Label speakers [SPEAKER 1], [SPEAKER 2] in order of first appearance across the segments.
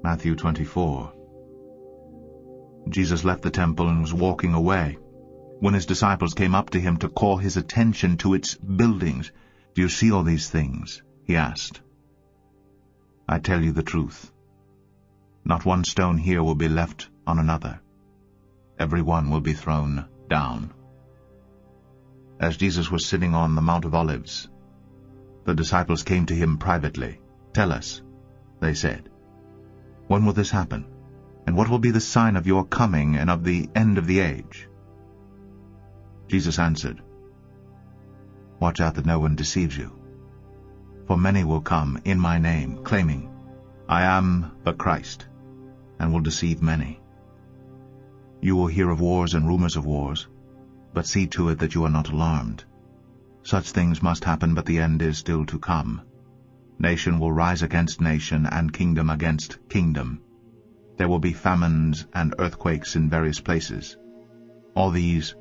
[SPEAKER 1] Matthew 24. Jesus left the temple and was walking away. When his disciples came up to him to call his attention to its buildings, "Do you see all these things?" he asked. "I tell you the truth. Not one stone here will be left on another. Every one will be thrown down." As Jesus was sitting on the Mount of Olives, the disciples came to him privately. "Tell us," they said, "when will this happen? And what will be the sign of your coming and of the end of the age?" Jesus answered, "Watch out that no one deceives you. For many will come in my name, claiming, 'I am the Christ,' and will deceive many. You will hear of wars and rumors of wars, but see to it that you are not alarmed. Such things must happen, but the end is still to come. Nation will rise against nation, and kingdom against kingdom. There will be famines and earthquakes in various places. All these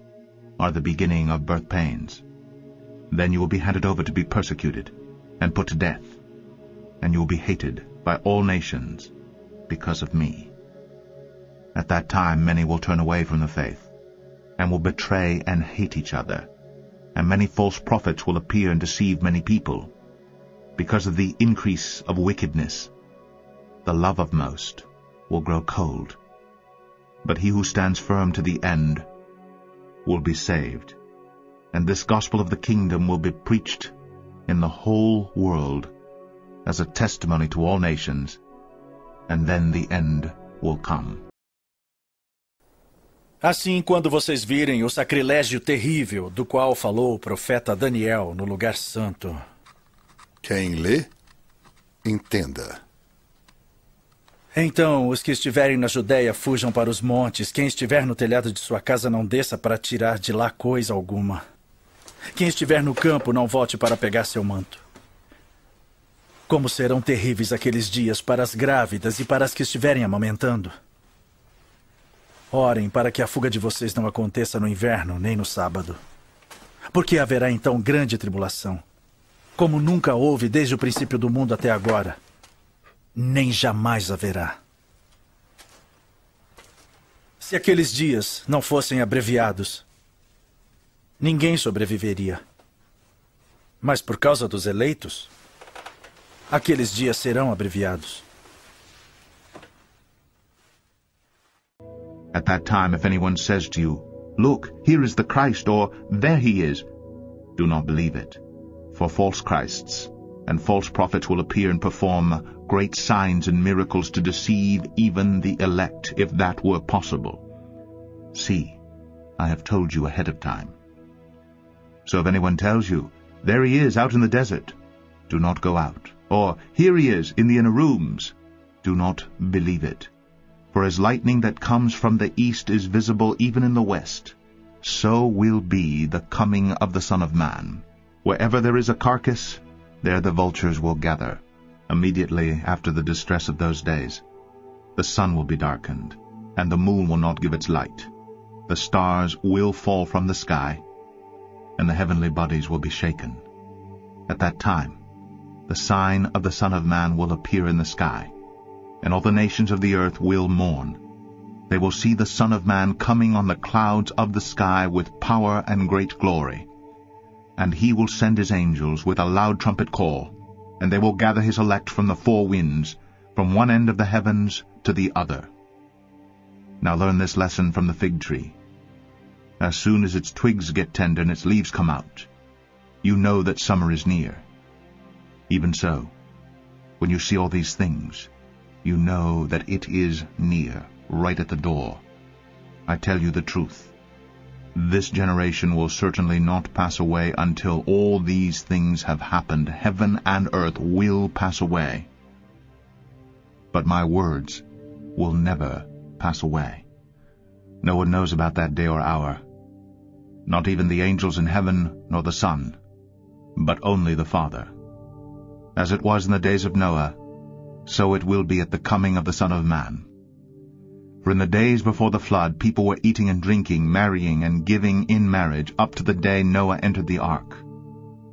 [SPEAKER 1] are the beginning of birth pains. Then you will be handed over to be persecuted and put to death, and you will be hated by all nations because of me. At that time many will turn away from the faith, and will betray and hate each other, and many false prophets will appear and deceive many people. Because of the increase of wickedness, the love of most will grow cold. But he who stands firm to the end will be saved. And this gospel of the kingdom will be preached in the whole world as a testimony to all nations, and then the end will come."
[SPEAKER 2] Assim, quando vocês virem o sacrilégio terrível do qual falou o profeta Daniel no lugar santo.
[SPEAKER 3] Quem lê, entenda.
[SPEAKER 2] Então, os que estiverem na Judéia fujam para os montes. Quem estiver no telhado de sua casa não desça para tirar de lá coisa alguma. Quem estiver no campo não volte para pegar seu manto. Como serão terríveis aqueles dias para as grávidas e para as que estiverem amamentando. Orem para que a fuga de vocês não aconteça no inverno nem no sábado. Porque haverá então grande tribulação, como nunca houve desde o princípio do mundo até agora, nem jamais haverá. Se aqueles dias não fossem abreviados, ninguém sobreviveria. Mas por causa dos eleitos, aqueles dias serão abreviados.
[SPEAKER 1] At that time, if anyone says to you, "Look, here is the Christ," or "There he is," do not believe it. For false Christs and false prophets will appear and perform great signs and miracles to deceive even the elect, if that were possible. See, I have told you ahead of time. So if anyone tells you, "There he is out in the desert," do not go out. Or, "Here he is in the inner rooms," do not believe it. For as lightning that comes from the east is visible even in the west, so will be the coming of the Son of Man. Wherever there is a carcass, there the vultures will gather. Immediately after the distress of those days, the sun will be darkened, and the moon will not give its light. The stars will fall from the sky, and the heavenly bodies will be shaken. At that time, the sign of the Son of Man will appear in the sky, and all the nations of the earth will mourn. They will see the Son of Man coming on the clouds of the sky with power and great glory. And he will send his angels with a loud trumpet call, and they will gather his elect from the four winds, from one end of the heavens to the other. Now learn this lesson from the fig tree. As soon as its twigs get tender and its leaves come out, you know that summer is near. Even so, when you see all these things, you know that it is near, right at the door. I tell you the truth. This generation will certainly not pass away until all these things have happened. Heaven and earth will pass away, but my words will never pass away. No one knows about that day or hour, not even the angels in heaven nor the Son, but only the Father. As it was in the days of Noah, so it will be at the coming of the Son of Man. For in the days before the flood, people were eating and drinking, marrying and giving in marriage, up to the day Noah entered the ark.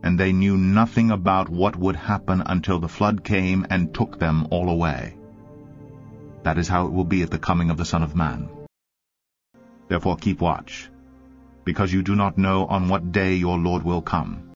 [SPEAKER 1] And they knew nothing about what would happen until the flood came and took them all away. that is how it will be at the coming of the Son of Man. Therefore keep watch, because you do not know on what day your Lord will come.